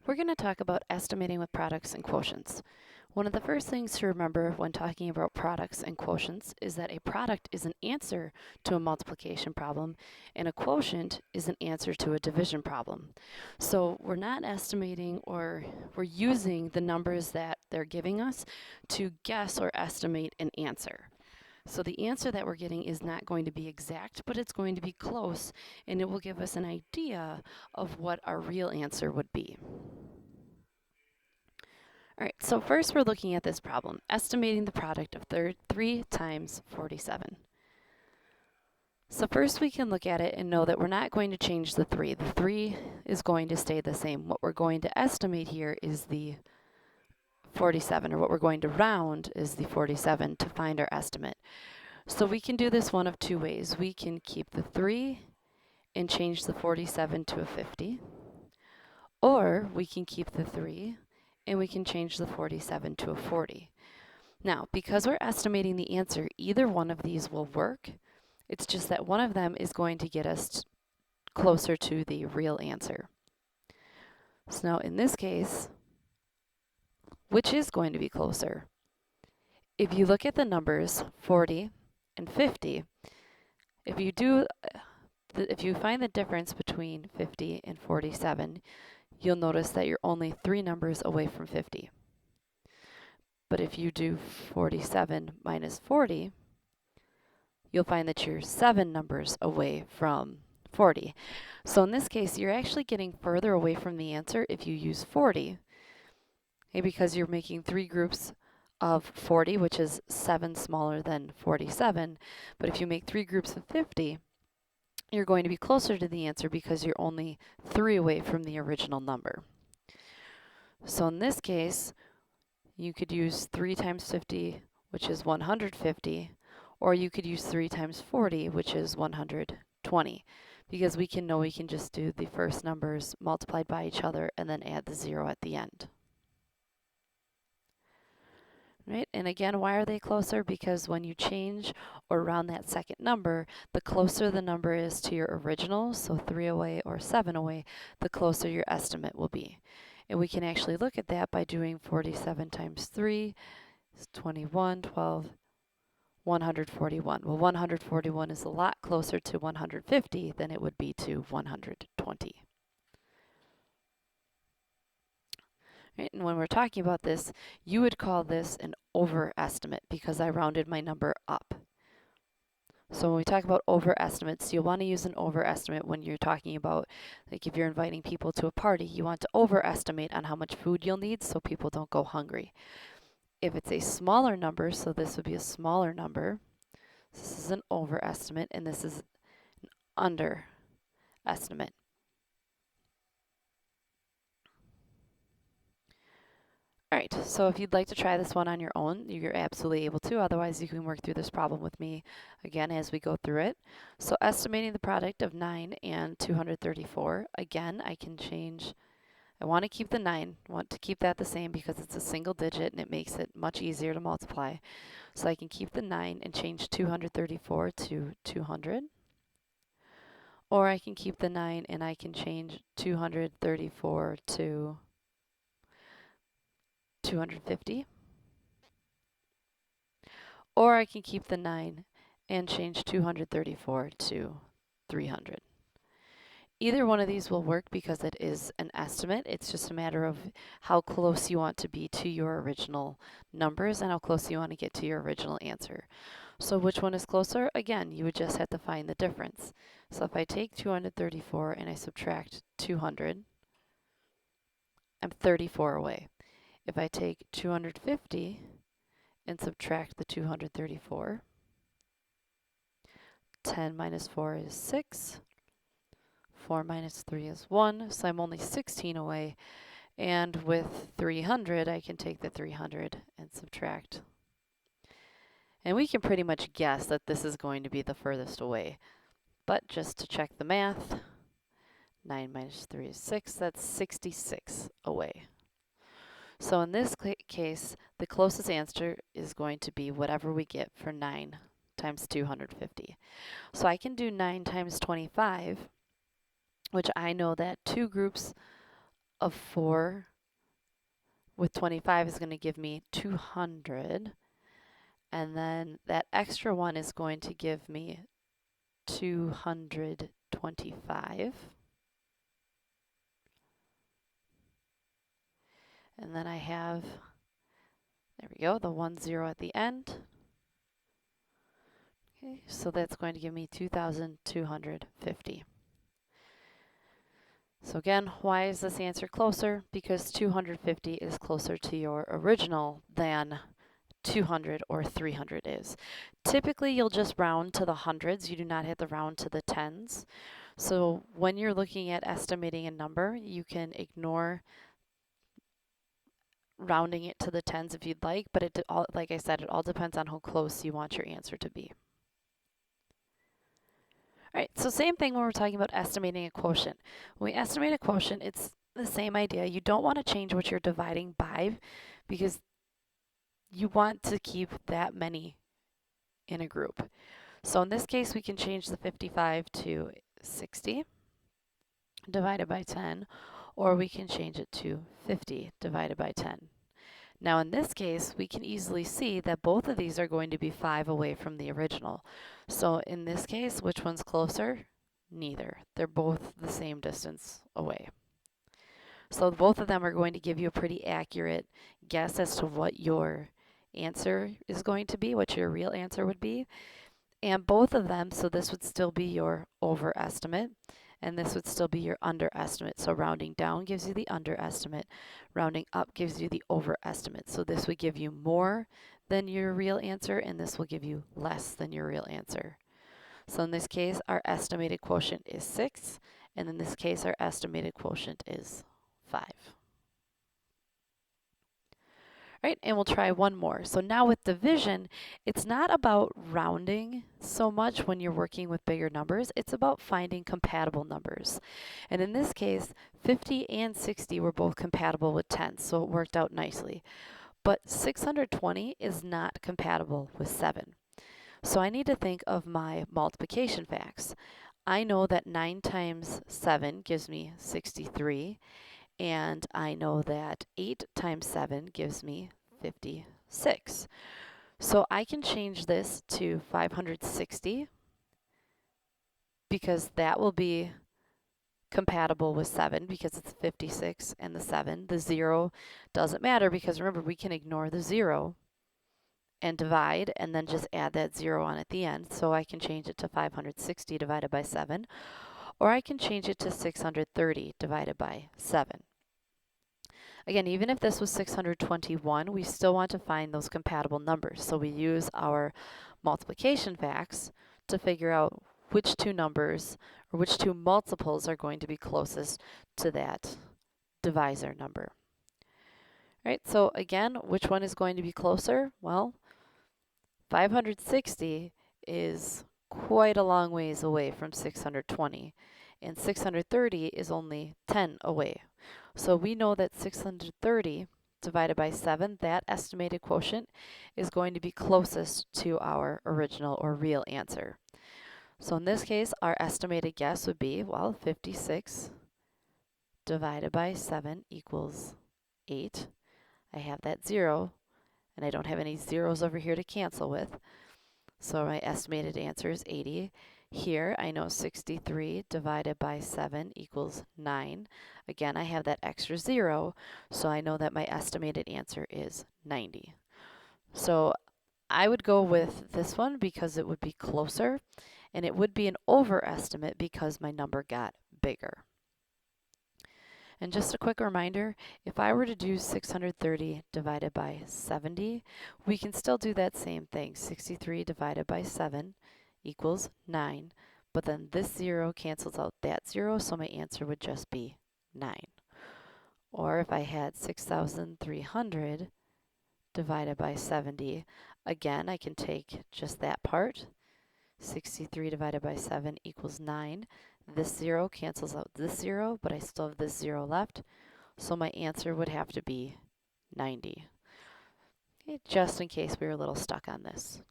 We're going to talk about estimating with products and quotients. One of the first things to remember when talking about products and quotients is that a product is an answer to a multiplication problem and a quotient is an answer to a division problem. So we're not estimating, or we're using the numbers that they're giving us to guess or estimate an answer. So the answer that we're getting is not going to be exact, but it's going to be close, and it will give us an idea of what our real answer would be. All right, so first we're looking at this problem, estimating the product of 3 times 47. So first we can look at it and know that we're not going to change the 3. The 3 is going to stay the same. What we're going to estimate here is the 47, or what we're going to round is the 47 to find our estimate. So we can do this one of two ways. We can keep the 3 and change the 47 to a 50, or we can keep the 3 and we can change the 47 to a 40. Now, because we're estimating the answer, either one of these will work. It's just that one of them is going to get us closer to the real answer. So now in this case, which is going to be closer? If you look at the numbers 40 and 50, if you find the difference between 50 and 47, you'll notice that you're only 3 numbers away from 50. But if you do 47 minus 40, you'll find that you're 7 numbers away from 40. So in this case, you're actually getting further away from the answer if you use 40, okay, because you're making 3 groups of 40, which is 7 smaller than 47. But if you make 3 groups of 50, you're going to be closer to the answer because you're only 3 away from the original number. So in this case, you could use 3 times 50, which is 150, or you could use 3 times 40, which is 120, because we can just do the first numbers multiplied by each other and then add the 0 at the end. Right? And again, why are they closer? Because when you change or round that second number, the closer the number is to your original, so 3 away or 7 away, the closer your estimate will be. And we can actually look at that by doing 47 times 3 is 21, 12, 141. Well, 141 is a lot closer to 150 than it would be to 120. Right? And when we're talking about this, you would call this an overestimate because I rounded my number up. So when we talk about overestimates, you'll want to use an overestimate when you're talking about, like if you're inviting people to a party, you want to overestimate on how much food you'll need so people don't go hungry. If it's a smaller number, so this would be a smaller number, this is an overestimate, and this is an underestimate. All right, so if you'd like to try this one on your own, you're absolutely able to. Otherwise, you can work through this problem with me again as we go through it. So estimating the product of 9 and 234, again, I can change. I want to keep the 9. I want to keep that the same because it's a single digit and it makes it much easier to multiply. So I can keep the 9 and change 234 to 200. Or I can keep the 9 and I can change 234 to 250. Or I can keep the 9 and change 234 to 300. Either one of these will work because it is an estimate. It's just a matter of how close you want to be to your original numbers and how close you want to get to your original answer. So which one is closer? Again, you would just have to find the difference. So if I take 234 and I subtract 200, I'm 34 away. If I take 250 and subtract the 234, 10 minus 4 is 6. 4 minus 3 is 1, so I'm only 16 away. And with 300, I can take the 300 and subtract. And we can pretty much guess that this is going to be the furthest away. But just to check the math, 9 minus 3 is 6, that's 66 away. So in this case, the closest answer is going to be whatever we get for 9 times 250. So I can do 9 times 25, which I know that 2 groups of 4 with 25 is going to give me 200. And then that extra one is going to give me 225. And then I have, there we go, the 1 0 at the end. Okay, so that's going to give me 2,250. So again, why is this answer closer? Because 250 is closer to your original than 200 or 300 is. Typically, you'll just round to the hundreds. You do not have to round to the tens. So when you're looking at estimating a number, you can ignore rounding it to the tens if you'd like, but like I said, it all depends on how close you want your answer to be. All right, so same thing when we're talking about estimating a quotient. When we estimate a quotient, it's the same idea. You don't want to change what you're dividing by because you want to keep that many in a group. So in this case, we can change the 55 to 60 divided by 10, or we can change it to 50 divided by 10. Now in this case, we can easily see that both of these are going to be 5 away from the original. So in this case, which one's closer? Neither. They're both the same distance away. So both of them are going to give you a pretty accurate guess as to what your answer is going to be, what your real answer would be. And both of them, so this would still be your overestimate, and this would still be your underestimate. So rounding down gives you the underestimate, rounding up gives you the overestimate. So this would give you more than your real answer, and this will give you less than your real answer. So in this case, our estimated quotient is 6, and in this case, our estimated quotient is 5. Right, and we'll try one more. So now with division, it's not about rounding so much when you're working with bigger numbers. It's about finding compatible numbers. And in this case, 50 and 60 were both compatible with 10, so it worked out nicely. But 620 is not compatible with 7. So I need to think of my multiplication facts. I know that 9 times 7 gives me 63. And I know that 8 times 7 gives me 56. So I can change this to 560 because that will be compatible with 7 because it's 56 and the 7. The 0 doesn't matter because remember we can ignore the 0 and divide and then just add that 0 on at the end. So I can change it to 560 divided by 7, or I can change it to 630 divided by 7. Again, even if this was 621, we still want to find those compatible numbers. So we use our multiplication facts to figure out which two numbers or which two multiples are going to be closest to that divisor number. All right, so again, which one is going to be closer? Well, 560 is quite a long ways away from 620, and 630 is only 10 away. So we know that 630 divided by 7, that estimated quotient, is going to be closest to our original or real answer. So in this case, our estimated guess would be, well, 56 divided by 7 equals 8. I have that 0, and I don't have any zeros over here to cancel with. So my estimated answer is 80. Here, I know 63 divided by 7 equals 9. Again, I have that extra 0, so I know that my estimated answer is 90. So I would go with this one because it would be closer, and it would be an overestimate because my number got bigger. And just a quick reminder, if I were to do 630 divided by 70, we can still do that same thing. 63 divided by 7 equals 9, but then this 0 cancels out that 0, so my answer would just be 9. Or if I had 6,300 divided by 70, again, I can take just that part. 63 divided by 7 equals 9. This 0 cancels out this 0, but I still have this 0 left, so my answer would have to be 90. Okay, just in case we were a little stuck on this.